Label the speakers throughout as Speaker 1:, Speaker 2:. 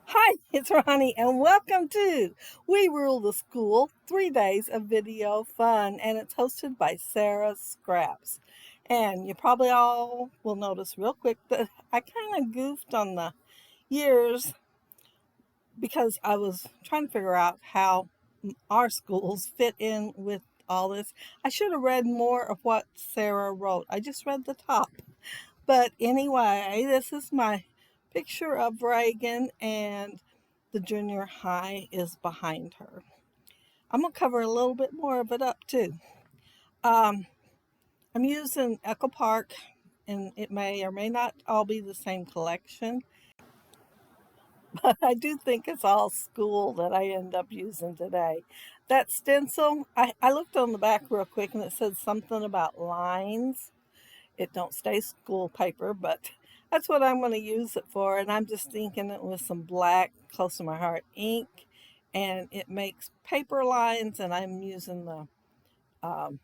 Speaker 1: Hi, it's Ronnie, and welcome to We Rule the School 3 Days of Video Fun, and it's hosted by Sarah Scraps. And you probably all will notice real quick that I kind of goofed on the years because I was trying to figure out how our schools fit in with all this. I should have read more of what Sarah wrote. I just read the top. But anyway, this is my picture of Reagan, and the junior high is behind her. I'm going to cover a little bit more of it up too. Um, I'm using Echo Park, and it may or may not all be the same collection, but I do think it's all school that I end up using today. That stencil, I looked on the back real quick and it said something about lines. It don't stay school paper, but that's what I'm going to use it for. And I'm just thinking it with some black, close to my heart ink, and it makes paper lines. And I'm using the um,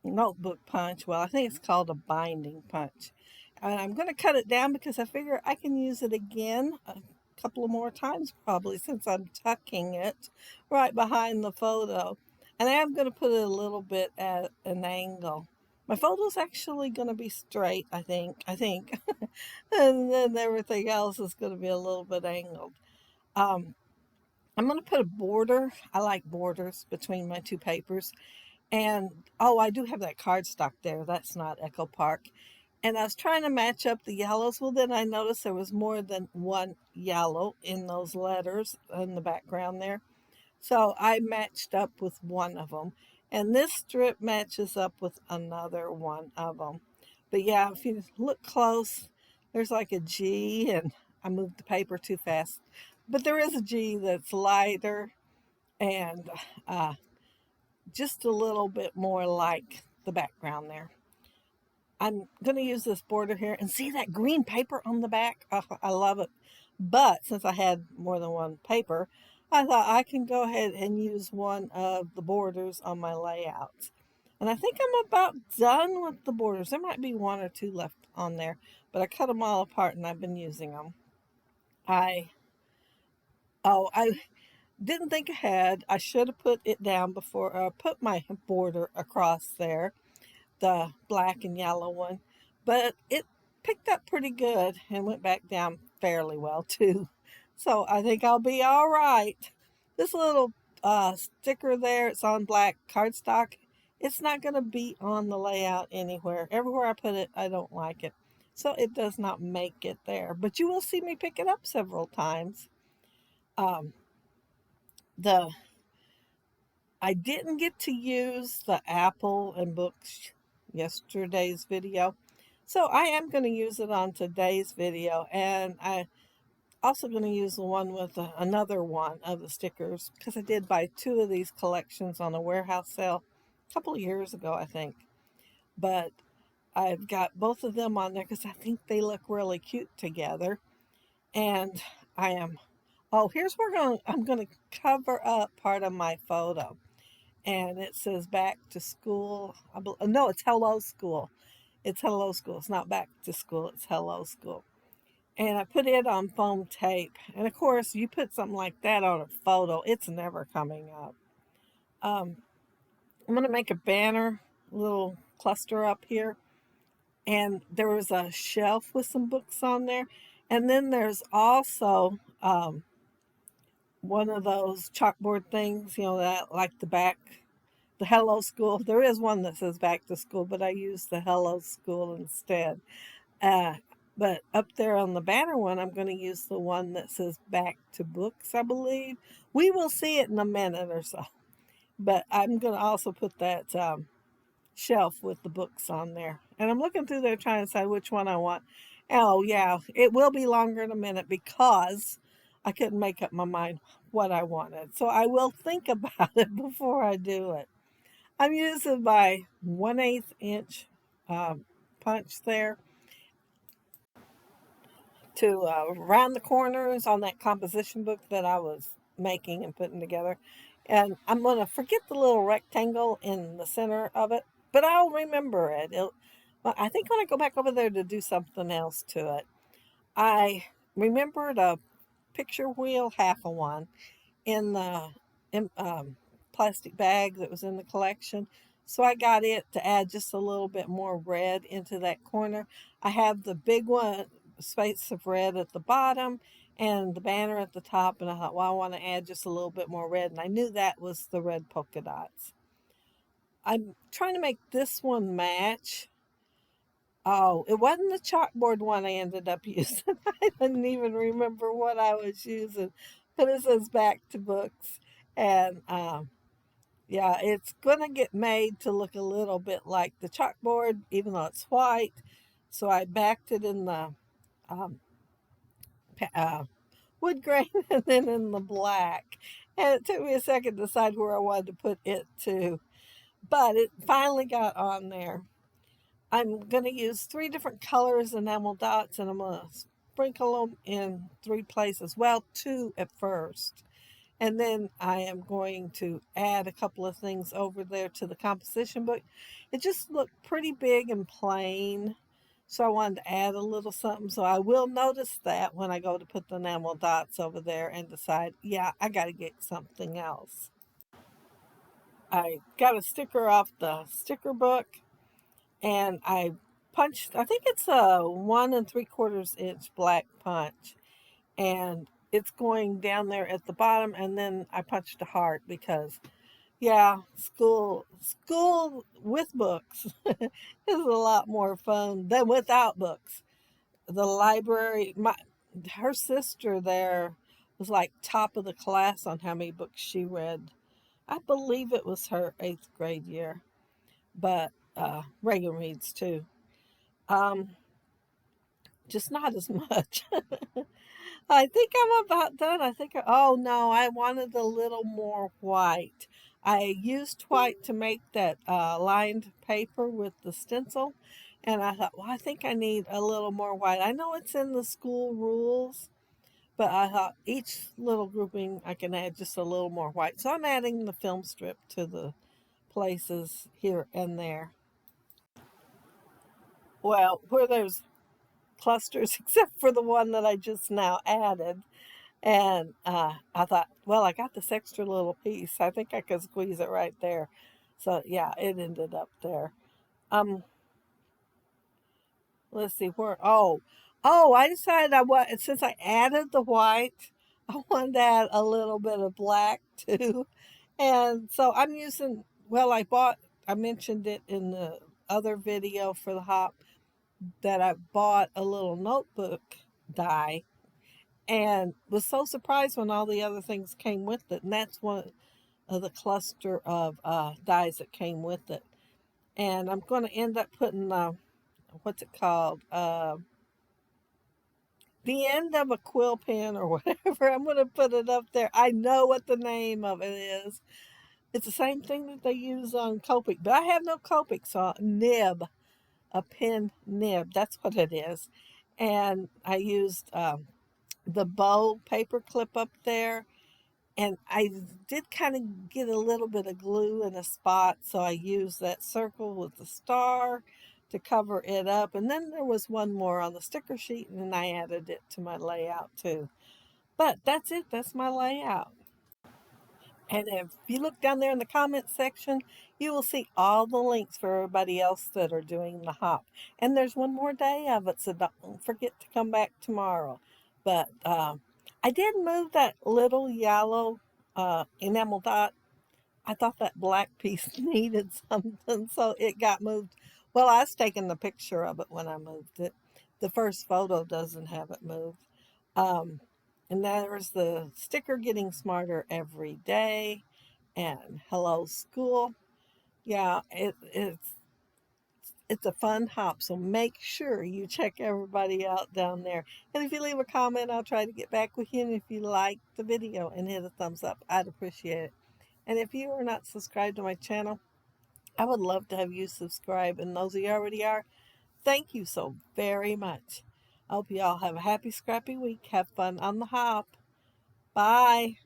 Speaker 1: notebook punch. Well, I think it's called a binding punch. And I'm going to cut it down because I figure I can use it again a couple of more times probably, since I'm tucking it right behind the photo. And I am going to put it a little bit at an angle. My photo's actually going to be straight, I think. And then everything else is going to be a little bit angled. Um, I'm going to put a border. I like borders between my two papers. And oh, I do have that cardstock there. That's not Echo Park. And I was trying to match up the yellows. Well, then I noticed there was more than one yellow in those letters in the background there. So I matched up with one of them. And this strip matches up with another one of them. But yeah, if you look close, there's like a G, and I moved the paper too fast. But there is a G that's lighter and uh, just a little bit more like the background there. I'm going to use this border here, and see that green paper on the back? Oh, I love it. But since I had more than one paper, I thought I can go ahead and use one of the borders on my layouts. And I think I'm about done with the borders. There might be one or two left on there, but I cut them all apart and I've been using them. I I didn't think ahead. I should have put it down before I put my border across there, the black and yellow one, but it picked up pretty good and went back down fairly well too. So I think I'll be all right. This little sticker there, it's on black cardstock. It's not going to be on the layout anywhere. Everywhere I put it, I don't like it. So it does not make it there. But you will see me pick it up several times. Um, the I didn't get to use the apple and books yesterday's video. So I am going to use it on today's video, and I also going to use the one with another one of the stickers because I did buy two of these collections on a warehouse sale a couple of years ago, I think. But I've got both of them on there because I think they look really cute together. And I am, oh, here's where I'm going to cover up part of my photo, and it says back to school. No, it's hello school. It's hello school. It's not back to school. It's hello school. And I put it on foam tape. And of course, you put something like that on a photo, it's never coming up. Um, I'm going to make a banner, a little cluster up here. And there was a shelf with some books on there. And then there's also one of those chalkboard things, that like the hello school. There is one that says back to school, but I use the hello school instead. Uh, but up there on the banner one, I'm going to use the one that says back to books, I believe. We will see it in a minute or so. But I'm going to also put that shelf with the books on there. And I'm looking through there trying to decide which one I want. Oh, yeah, it will be longer in a minute because I couldn't make up my mind what I wanted. So I will think about it before I do it. I'm using my 1/8 inch punch there to round the corners on that composition book that I was making and putting together. And I'm going to forget the little rectangle in the center of it, but I'll remember it. Well, I think when I go back over there to do something else to it, I remembered a picture wheel, half of one, in the plastic bag that was in the collection. So I got it to add just a little bit more red into that corner. I have the big one, space of red at the bottom and the banner at the top. And I thought, well, I want to add just a little bit more red. And I knew that was the red polka dots. I'm trying to make this one match. Oh, it wasn't the chalkboard one I ended up using. I didn't even remember what I was using. But it says back to books. And yeah, it's going to get made to look a little bit like the chalkboard, even though it's white. So I backed it in the um, wood grain and then in the black. And it took me a second to decide where I wanted to put it to. But it finally got on there. I'm going to use 3 different colors enamel dots, and I'm going to sprinkle them in 3 places. Well, 2 at first. And then I am going to add a couple of things over there to the composition book. It just looked pretty big and plain, so I wanted to add a little something. So I will notice that when I go to put the enamel dots over there and decide, yeah, I got to get something else. I got a sticker off the sticker book, and I punched, I think it's a 1 3/4 inch black punch, and it's going down there at the bottom, and then I punched a heart because, yeah, school with books is a lot more fun than without books. The library, her sister there was like top of the class on how many books she read. I believe it was her 8th grade year, but Reagan reads too. Um, just not as much. I think I'm about done. Oh no, I wanted a little more white. I used white to make that lined paper with the stencil, and I thought, well, I think I need a little more white. I know it's in the school rules, but I thought each little grouping I can add just a little more white. So I'm adding the film strip to the places here and there. Well, where there's clusters, except for the one that I just now added. And I thought, well, I got this extra little piece. I think I could squeeze it right there. So yeah, it ended up there. Um, let's see where. Oh, I decided I want, since I added the white, I wanted to add a little bit of black too. And so I'm using. Well, I mentioned it in the other video for the hop that I bought a little notebook die and was so surprised when all the other things came with it. And that's one of the cluster of dies that came with it. And I'm going to end up putting, what's it called? The end of a quill pen or whatever. I'm going to put it up there. I know what the name of it is. It's the same thing that they use on Copic, but I have no Copic, so nib, a pen nib. That's what it is. And I used the bow paper clip up there, and I did kind of get a little bit of glue in a spot, so I used that circle with the star to cover it up. And then there was one more on the sticker sheet, and I added it to my layout too. But that's it. That's my layout. And if you look down there in the comment section, you will see all the links for everybody else that are doing the hop. And there's one more day of it, so don't forget to come back tomorrow. But I did move that little yellow enamel dot. I thought that black piece needed something, so it got moved. Well, I was taking the picture of it when I moved it. The first photo doesn't have it moved. Um, and there's the sticker getting smarter every day and hello school. Yeah, it's a fun hop, so make sure you check everybody out down there. And if you leave a comment, I'll try to get back with you. And if you like the video and hit a thumbs up, I'd appreciate it. And if you are not subscribed to my channel, I would love to have you subscribe. And those of you already are, thank you so very much. I hope you all have a happy, scrappy week. Have fun on the hop. Bye.